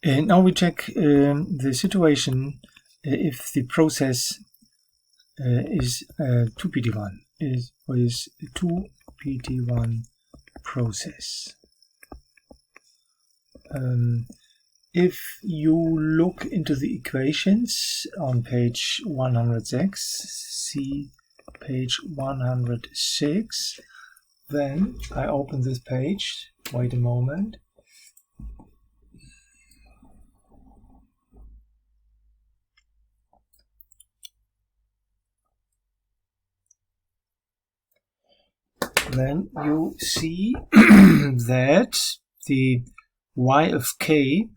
Now we check the situation if the process is 2pt1 is 2pt1 process. If you look into the equations on page 106, see page 106, then I open this page. Wait a moment. Then you see that the y of k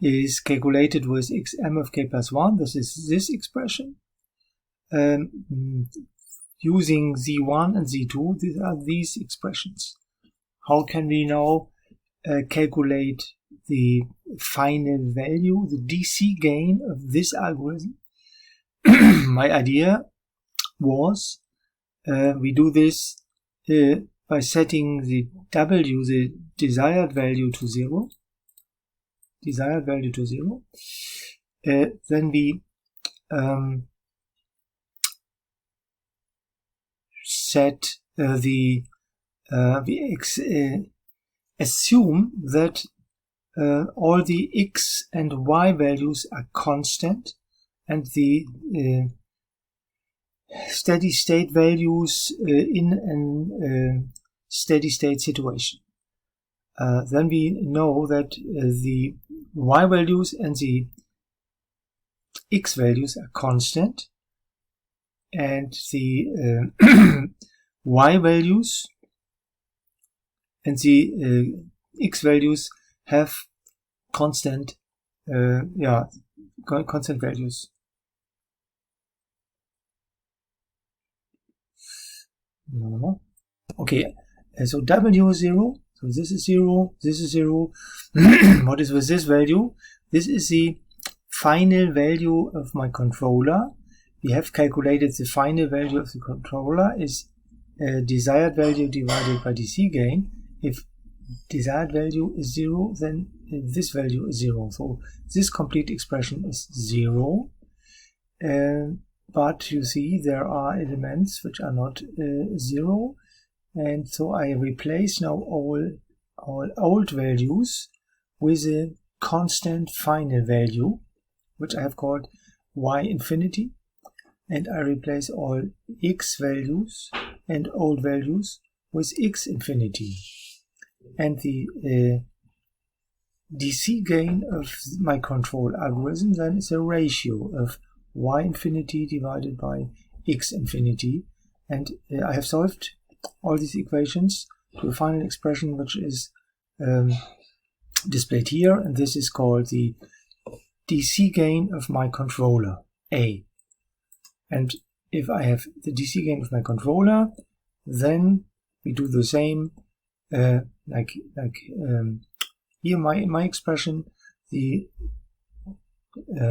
is calculated with xm of k plus 1. This is this expression. Using z1 and z2, these are these expressions. How can we now calculate the final value, the DC gain of this algorithm? My idea was we do this by setting the w, the desired value, to 0. Then we set we assume that all the x and y values are constant, and the steady state values in a steady state situation. Then we know that the y values and the x values are constant, and the y values and the x values have constant constant values. Okay, so w is 0, so this is 0, this is 0. What is with this value? This is the final value of my controller. We have calculated the final value of the controller is desired value divided by DC gain. If desired value is 0, then this value is 0. So this complete expression is 0. But you see there are elements which are not 0, and so I replace now all old values with a constant final value, which I have called y infinity, and I replace all x values and old values with x infinity. And the DC gain of my control algorithm then is a ratio of y infinity divided by x infinity, and I have solved all these equations to a final expression which is displayed here, and this is called the DC gain of my controller A. And if I have the DC gain of my controller, then we do the same like here my expression. The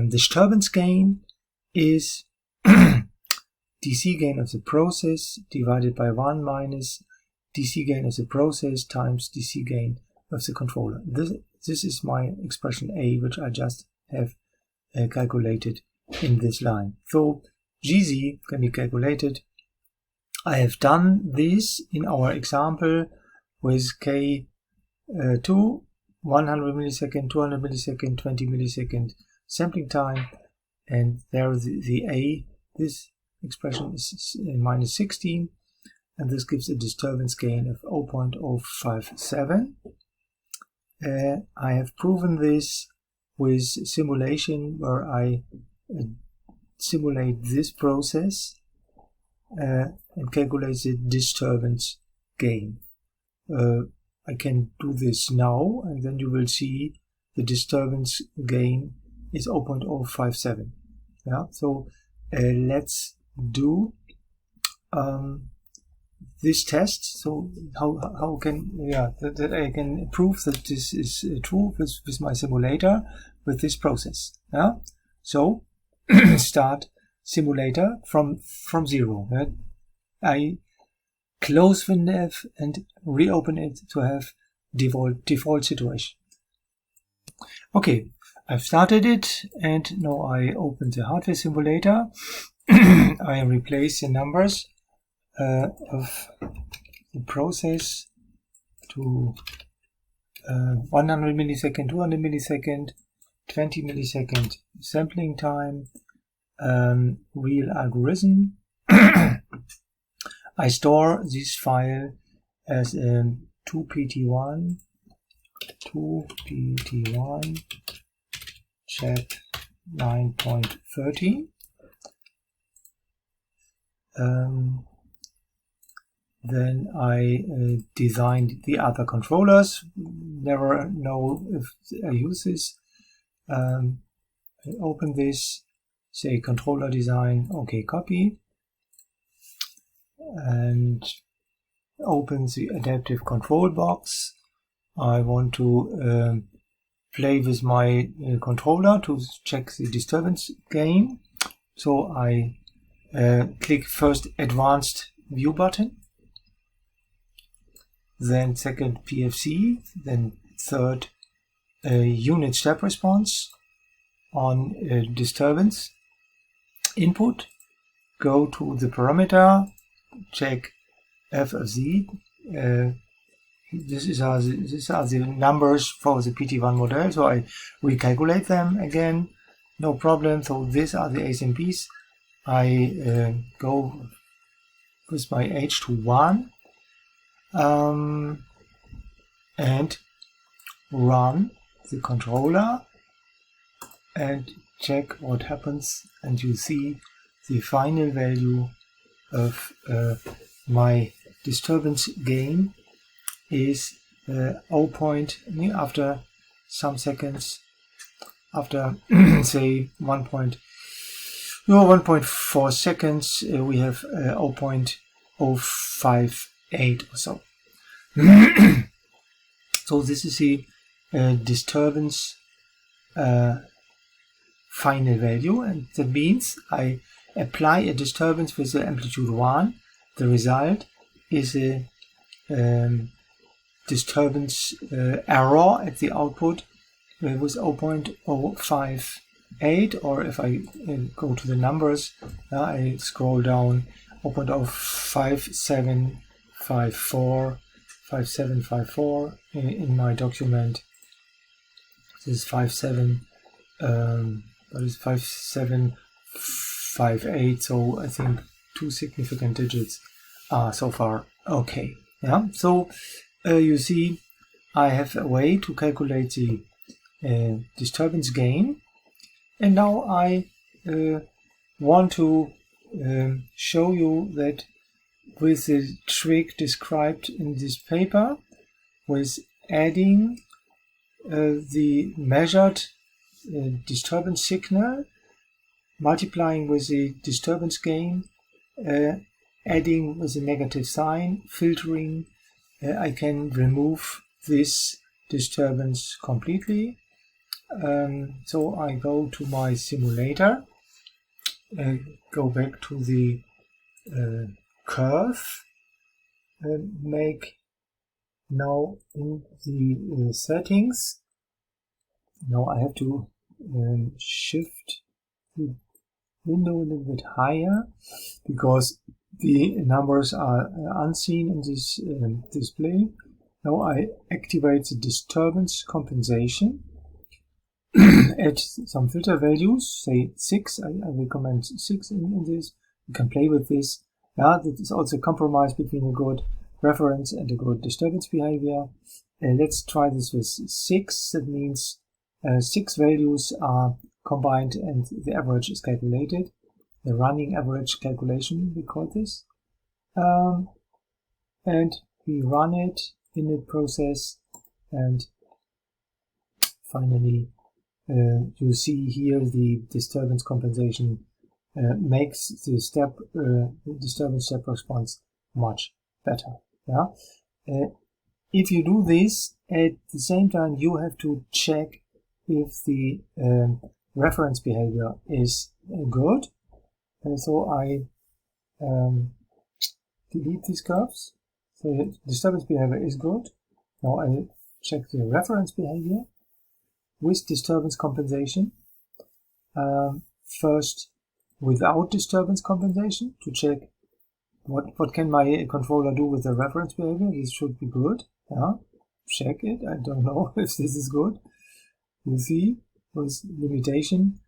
disturbance gain is DC gain of the process divided by 1 minus DC gain of the process times DC gain of the controller. This is my expression A, which I just have calculated in this line. So Csii can be calculated. I have done this in our example with K2, 100 millisecond, 200 millisecond, 20 millisecond sampling time, and there the A, this expression is minus 16, and this gives a disturbance gain of 0.057. I have proven this with simulation where I simulate this process and calculate the disturbance gain. I can do this now, and then you will see the disturbance gain is 0.057. Yeah, so let's do this test. So how can that I can prove that this is true with my simulator with this process. Yeah, so start simulator from 0. Right? I close the nav and reopen it to have default situation. Okay, I've started it, and now I open the hardware simulator. I replace the numbers of the process to 100 millisecond, 200 millisecond, 20 millisecond sampling time, real algorithm. I store this file as 2pt1 chat 9.30. Then I designed the other controllers. Never know if I use this. I open this, say controller design, okay, copy, and open the adaptive control box. I want to play with my controller to check the disturbance gain. So I click first advanced view button, then second PFC, then third unit step response on disturbance input. Go to the parameter, check f of z. These are the numbers for the PT1 model, so I recalculate them again, no problem. So these are the ASMPs. I go with my H to 1 and run the controller and check what happens, and you see the final value of my disturbance gain is 0. After some seconds, after say 1.4 seconds, we have 0.058 or so. So this is the disturbance final value, and that means I apply a disturbance with the amplitude 1. The result is a disturbance error at the output with 0.058, or if I go to the numbers, I scroll down 0.05754 in my document. This is 5758, so I think 2 significant digits are so far okay. Yeah, so you see I have a way to calculate the disturbance gain, and now I want to show you that with the trick described in this paper, with adding the measured disturbance signal, multiplying with the disturbance gain, adding with a negative sign, filtering, I can remove this disturbance completely. So I go to my simulator, go back to the curve, make now in the settings. Now I have to shift the window a little bit higher because the numbers are unseen in this display. Now I activate the disturbance compensation at some filter values, say 6. I recommend 6 in this. You can play with this. Yeah, that is also a compromise between a good reference and a good disturbance behavior. Let's try this with 6. That means 6 values are combined and the average is calculated. The running average calculation, we call this. And we run it in the process, and finally you see here the disturbance compensation makes the disturbance step response much better. Yeah. If you do this, at the same time you have to check if the reference behavior is good. So I delete these curves. So the disturbance behavior is good. Now I check the reference behavior. with disturbance compensation. First without disturbance compensation to check what can my controller do with the reference behavior. This should be good. Yeah, check it. I don't know if this is good. You see, with limitation,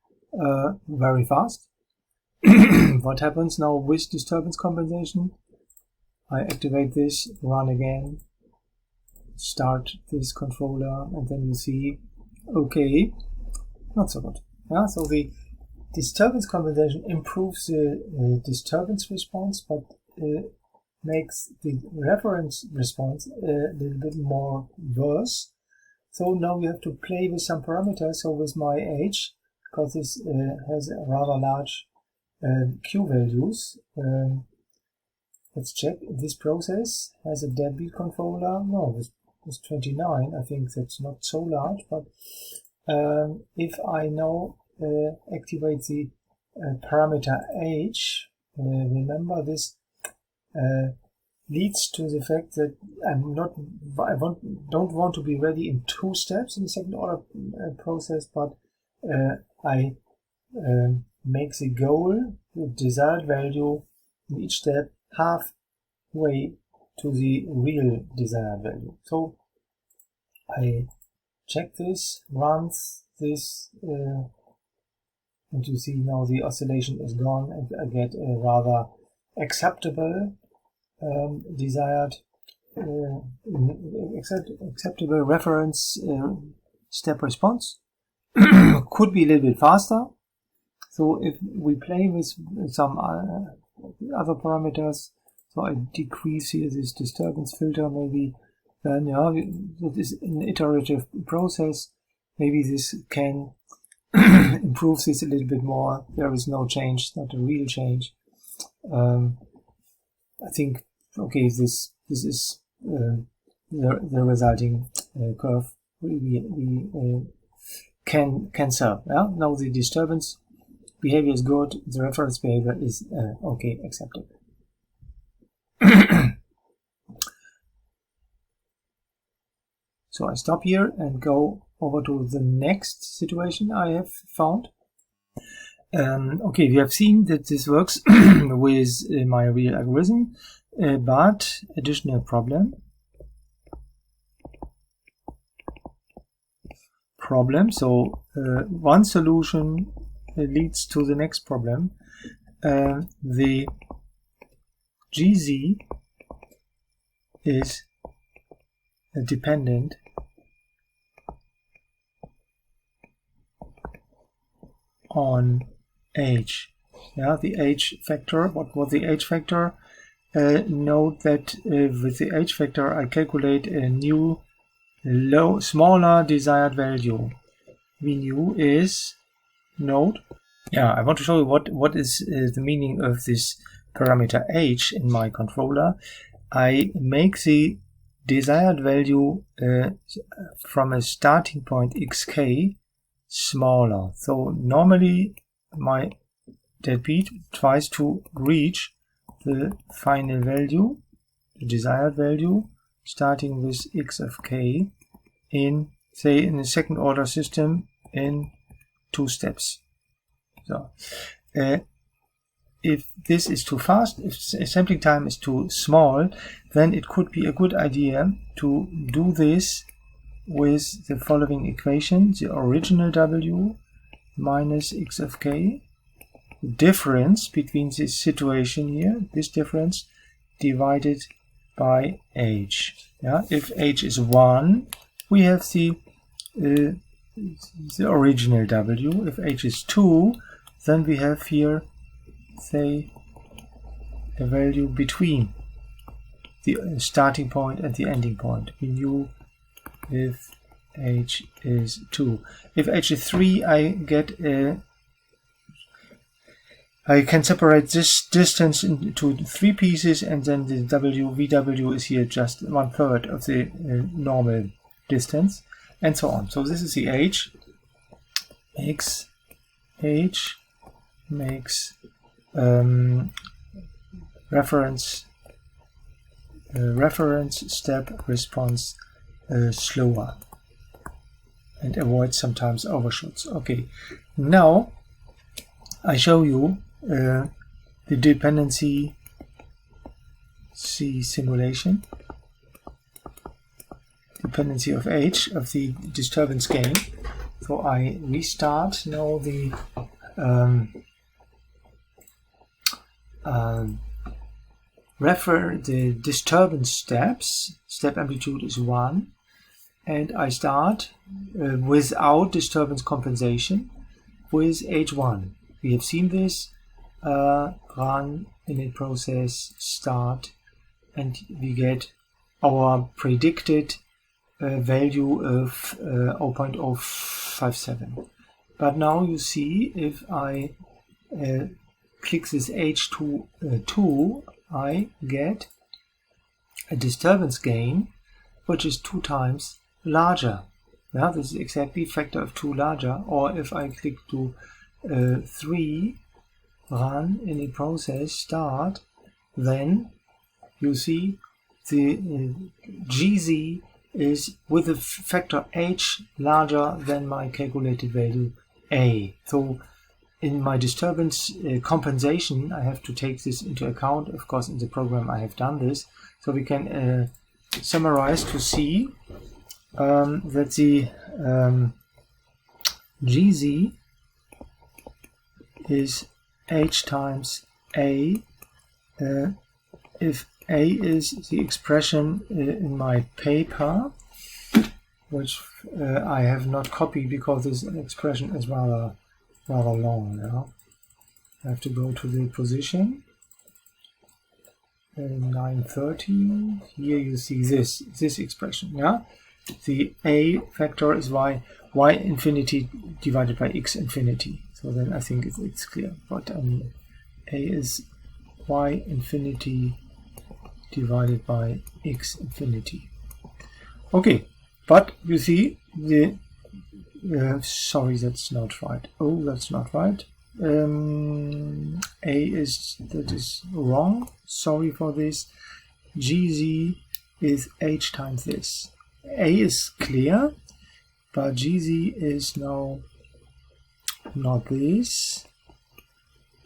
very fast. What happens now with disturbance compensation? I activate this, run again, start this controller, and then you see, okay, not so good. Yeah, so the disturbance compensation improves the disturbance response, but makes the reference response a little bit more worse. So now we have to play with some parameters. So with my age, because this has a rather large Q values, let's check. This process has a deadbeat controller. No, with 29, I think that's not so large, but if I now activate the parameter age, remember this leads to the fact that don't want to be ready in 2 steps in the second order process, but I make the goal, the desired value in each step, halfway to the real desired value. So I check this, runs this, and you see now the oscillation is gone, and I get a rather acceptable desired acceptable reference step response. Could be a little bit faster. So if we play with some other parameters, so I decrease here this disturbance filter maybe, then yeah, that is an iterative process. Maybe this can improve this a little bit more. There is no change, not a real change. I think, okay, this is the resulting curve we can serve. Yeah? Now the disturbance behavior is good, the reference behavior is okay, acceptable. So I stop here and go over to the next situation I have found. Okay, we have seen that this works with my real algorithm, but additional problem. So one solution leads to the next problem. The Csii is dependent on age. Yeah, the age factor. What was the age factor? Note that with the age factor I calculate a new smaller desired value. V new is node. Yeah, I want to show you what is the meaning of this parameter age in my controller. I make the desired value from a starting point xk smaller. So normally my deadbeat tries to reach the final value, the desired value, starting with x of k in, say, in a second order system in 2 steps. So if this is too fast, if sampling time is too small, then it could be a good idea to do this with the following equation: the original w minus x of k, the difference between this situation here, this difference, divided by age. Yeah, if age is 1, we have the original w. If age is 2, then we have here, say, a value between the starting point and the ending point. We knew if age is 2. If age is 3, I can separate this distance into 3 pieces, and then the VW is here just 1/3 of the normal distance, and so on. So this is the age. Age makes reference step response slower. and avoid sometimes overshoots. Okay, now I show you the dependency simulation, dependency of H of the disturbance gain. So I restart now the refer the disturbance steps. Step amplitude is 1, and I start without disturbance compensation with H1. We have seen this. Run, init process, start, and we get our predicted value of 0.057. But now you see, if I click this H2, I get a disturbance gain which is 2 times larger. Yeah, this is exactly factor of 2 larger. Or if I click to 3, run in the process, start, then you see the Csii is with a factor H larger than my calculated value A. So in my disturbance compensation, I have to take this into account. Of course, in the program I have done this. So we can summarize to see that the Csii is H times A, if A is the expression in my paper, which I have not copied because this expression is rather long. Yeah? I have to go to the position 930. Here you see this expression. Yeah, the A factor is y infinity divided by x infinity. So then I think it's clear what I mean. A is y infinity divided by x infinity. Okay, but you see the sorry, that's not right. Oh, that's not right. That is wrong. Sorry for this. Csii is H times this. A is clear, but Csii is now not this,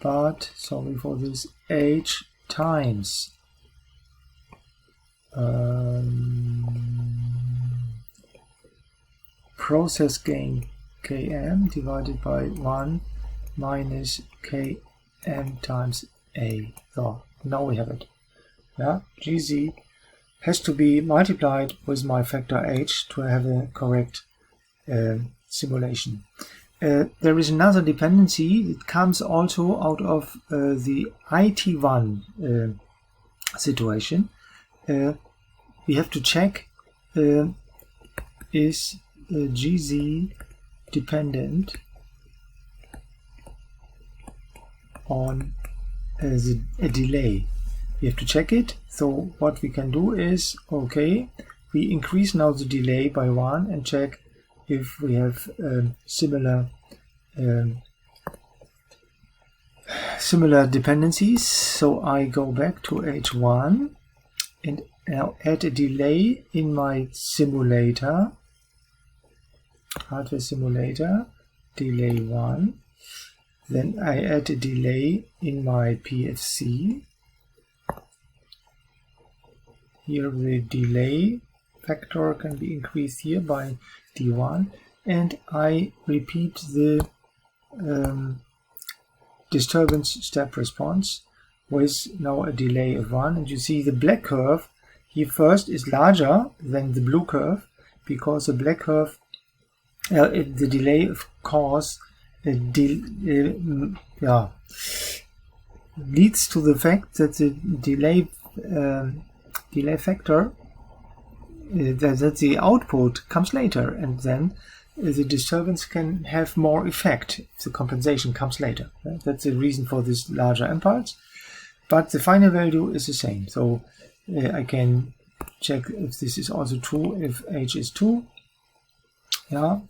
but sorry for this, H times process gain Km divided by 1 minus Km times A. So now we have it. Yeah, Csii has to be multiplied with my factor H to have a correct simulation. There is another dependency that comes also out of the IT1 situation. We have to check is Csii dependent on a delay. We have to check it. So what we can do is, okay, we increase now the delay by 1 and check if we have similar dependencies. So I go back to H1 and now add a delay in my simulator, hardware simulator, delay 1. Then I add a delay in my PFC. Here the delay factor can be increased here by D1, and I repeat the disturbance step response with now a delay of 1. And you see the black curve here first is larger than the blue curve, because the black curve, the delay of course leads to the fact that the delay factor, that the output comes later, and then the disturbance can have more effect if the compensation comes later. That's the reason for this larger impulse, but the final value is the same. So I can check if this is also true, if H is 2. Yeah,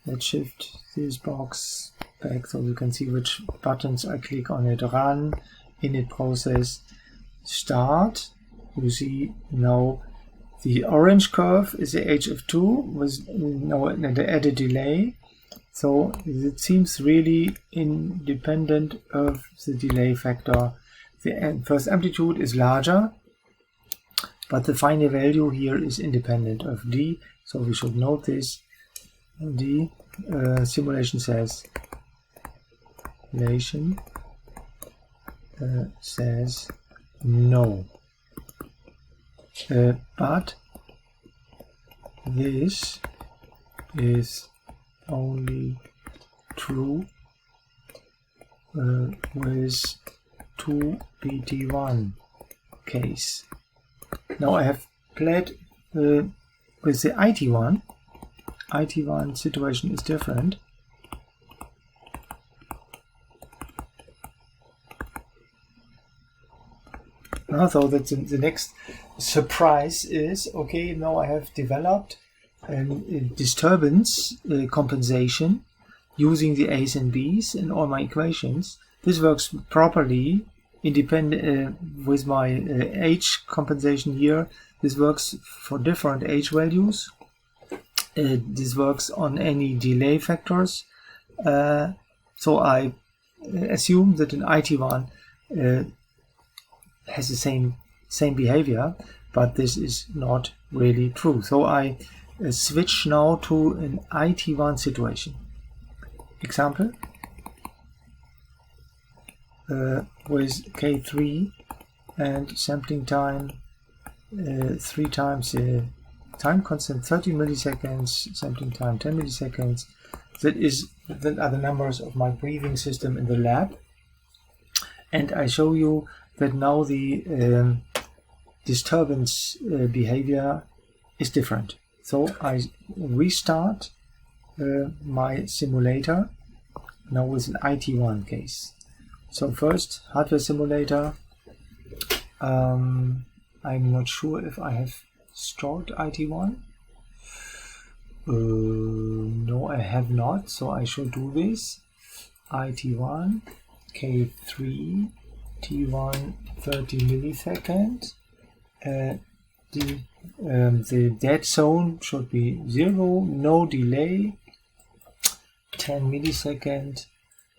let's shift this box back so you can see which buttons I click on it. Run, init process, start. You see now The orange curve is the HF2 with no added delay. So it seems really independent of the delay factor. The first amplitude is larger, but the final value here is independent of D. So we should note this. The simulation says no. But this is only true with 2BT1 case. Now I have played with the IT1. IT1 situation is different. So that's the next surprise is, okay, now I have developed a disturbance compensation using the A's and B's in all my equations. This works properly independent with my H compensation here. This works for different H values. This works on any delay factors. So I assume that an IT1 has the same behavior, but this is not really true. So I switch now to an IT1 situation. Example with K3 and sampling time 3 times the time constant 30 milliseconds, sampling time 10 milliseconds. That are the numbers of my breathing system in the lab, and I show you that now the disturbance behavior is different. So I restart my simulator now with an IT1 case. So first, hardware simulator. I'm not sure if I have stored IT1. No, I have not, so I should do this. IT1, K3, T1 30 millisecond. The dead zone should be 0, no delay, 10 millisecond,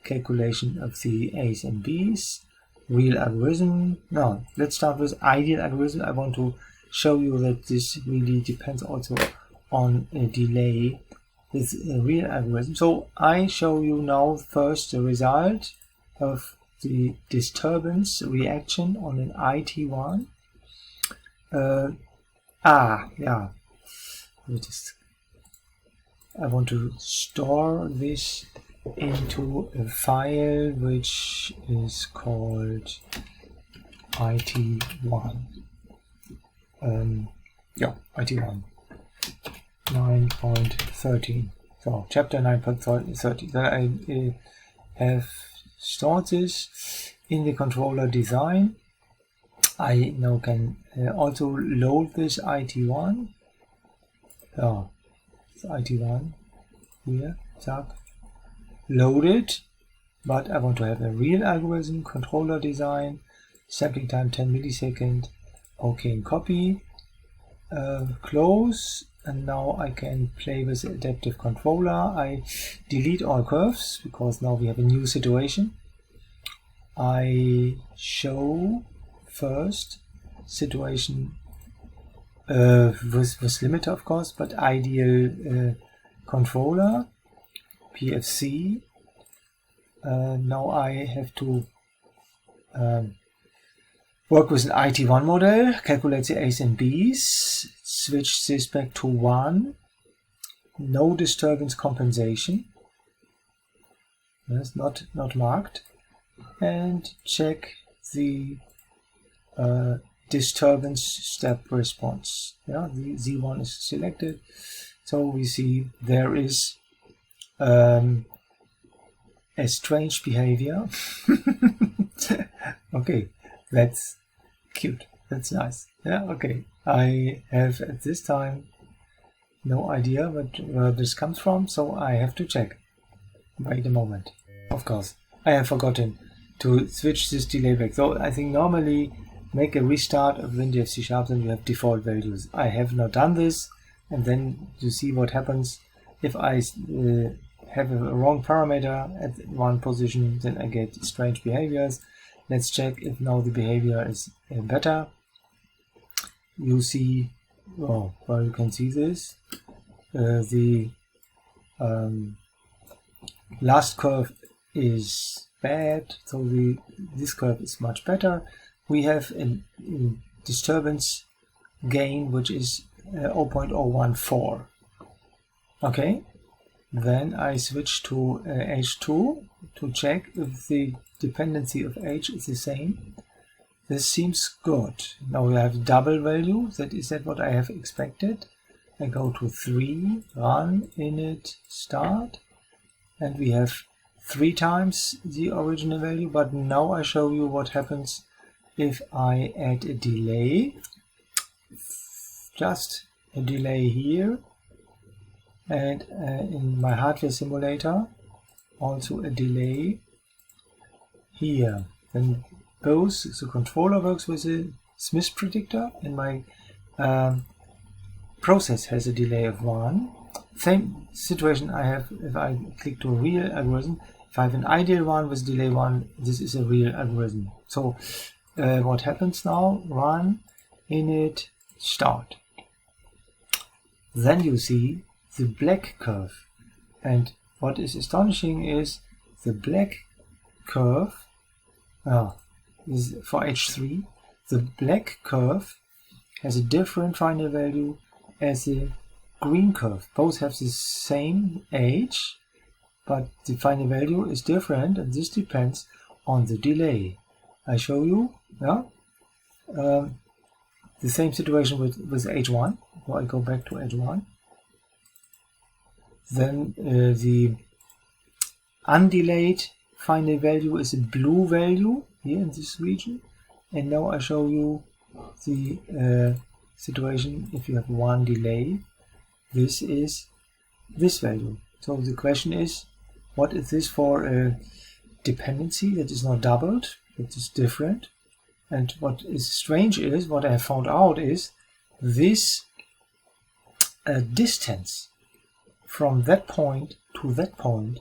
calculation of the A's and B's, real algorithm. No, let's start with ideal algorithm. I want to show you that this really depends also on a delay with a real algorithm. So I show you now first the result of the disturbance reaction on an IT1. Yeah. I want to store this into a file which is called IT1. IT1 9.13. So chapter 9.13. Then I have stored this in the controller design. I now can also load this IT1. So IT1 here, load it, but I want to have a real algorithm, controller design, sampling time 10 millisecond, OK and copy, close, and now I can play with the adaptive controller. I delete all curves because now we have a new situation. I show first situation with limiter, of course, but ideal controller, PFC. Now I have to work with an IT1 model, calculate the A's and B's, switch this back to 1, no disturbance compensation, that's not marked, and check the disturbance step response. Yeah, the Z1 is selected, so we see there is a strange behavior. Okay, that's cute, that's nice. Yeah, okay, I have at this time no idea where this comes from, so I have to check. Wait a moment. Of course, I have forgotten to switch this delay back. So I think normally make a restart of WinDF C#, then you have default values. I have not done this, and then you see what happens if I have a wrong parameter at one position, then I get strange behaviors. Let's check if now the behavior is better. You see, well, you can see this. The last curve is bad, so this curve is much better. We have a disturbance gain which is 0.014. Okay, then I switch to H2 to check if the dependency of H is the same. This seems good. Now we have double value. That is that what I have expected. I go to 3, run, init, start, and we have 3 times the original value. But now I show you what happens if I add a delay. Just a delay here, and in my hardware simulator also a delay here. Then both the controller works with a Smith predictor, and my process has a delay of 1. Same situation I have if I click to a real algorithm. If I have an ideal one with delay 1, this is a real algorithm. So what happens now? Run, init, start. Then you see the black curve, and what is astonishing is the black curve is for H3. The black curve has a different final value as the green curve. Both have the same H, but the final value is different, and this depends on the delay. I show you the same situation with H1. So I go back to H1. Then the undelayed final value is a blue value here in this region. And now I show you the situation if you have one delay. This is this value. So the question is, what is this for a dependency that is not doubled, that is different? And what is strange is, what I have found out is, this distance from that point to that point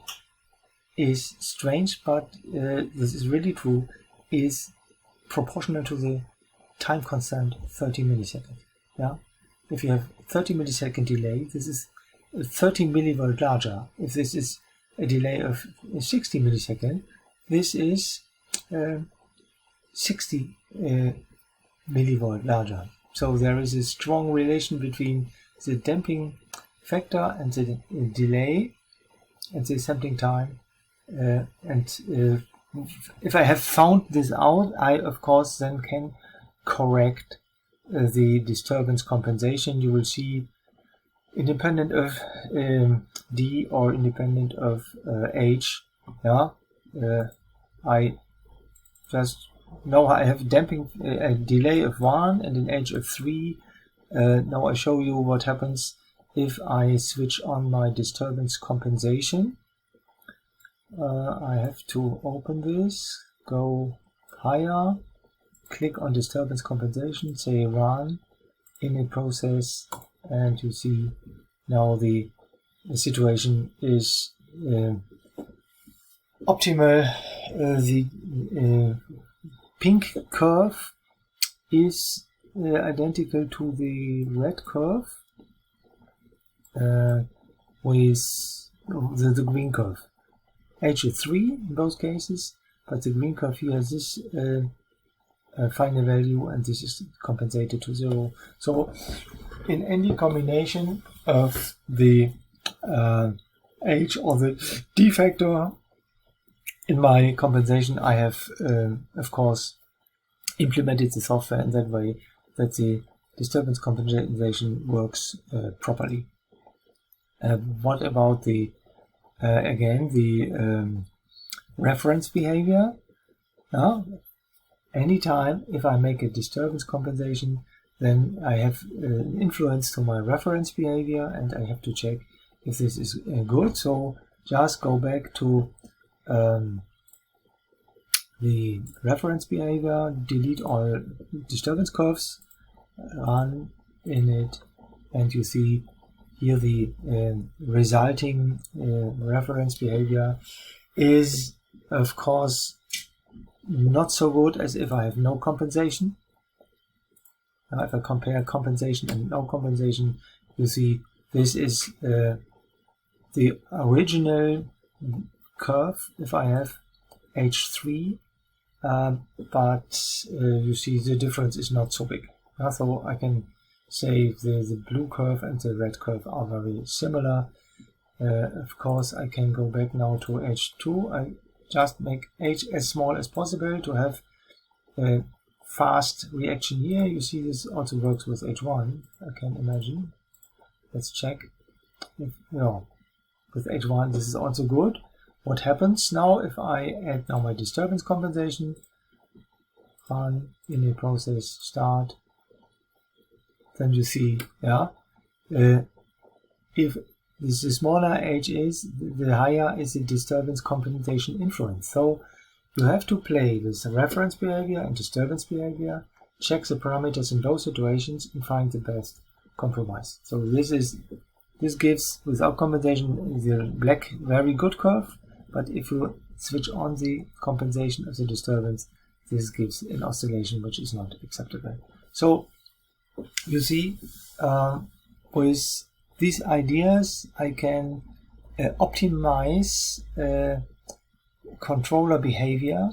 is strange, but this is really true, is proportional to the time constant 30 milliseconds. Yeah? If you have 30 millisecond delay, this is 30 millivolt larger. If this is a delay of 60 milliseconds, this is 60 millivolt larger. So there is a strong relation between the damping factor and the delay and the sampling time. If I have found this out, I of course then can correct the disturbance compensation. You will see, independent of D or independent of H. Yeah, I just know I have damping a delay of 1 and an H of 3. Now I show you what happens if I switch on my disturbance compensation. I have to open this, go higher, click on disturbance compensation, say run, init process, and you see now the situation is optimal. The pink curve is identical to the red curve with the green curve. H is 3 in both cases, but the green curve here has this final value, and this is compensated to 0. So in any combination of the H or the D factor in my compensation, I have of course implemented the software in that way that the disturbance compensation works properly. What about the again the reference behavior? Anytime if I make a disturbance compensation, then I have influence to my reference behavior, and I have to check if this is good. So just go back to the reference behavior, delete all disturbance curves, run in it, and you see here the resulting reference behavior is of course not so good as if I have no compensation. Now if I compare compensation and no compensation, you see this is the original curve if I have H3, but you see the difference is not so big. So I can say the blue curve and the red curve are very similar. Of course I can go back now to H2. I just make H as small as possible to have a fast reaction here. You see this also works with H1, I can imagine. Let's check. If, no, with H1 this is also good. What happens now if I add now my disturbance compensation, run in a process, start, then you see, yeah, if the smaller H is, the higher is the disturbance compensation influence. So you have to play with the reference behavior and disturbance behavior, check the parameters in those situations, and find the best compromise. So this gives, without compensation, the black very good curve, but if you switch on the compensation of the disturbance, this gives an oscillation which is not acceptable. So you see, with these ideas I can optimize controller behavior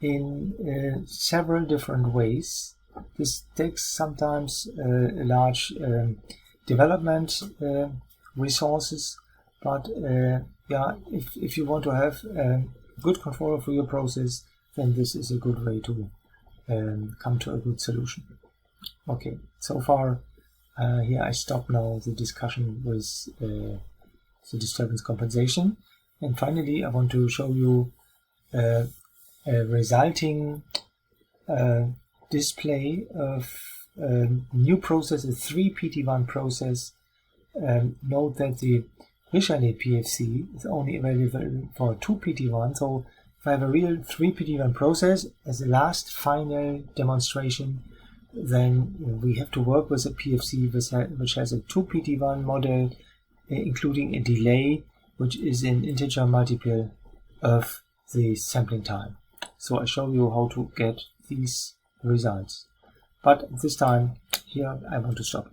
in several different ways. This takes sometimes a large development resources, but yeah, if you want to have a good controller for your process, then this is a good way to come to a good solution. Okay, so far here I stop now the discussion with the disturbance compensation, and finally I want to show you a resulting display of new process, a 3PT1 process. Note that the Richelieu PFC is only available for 2PT1, so if I have a real 3PT1 process as a last final demonstration, then we have to work with a PFC which has a 2PT1 model, including a delay which is an integer multiple of the sampling time. So I show you how to get these results. But this time here I want to stop.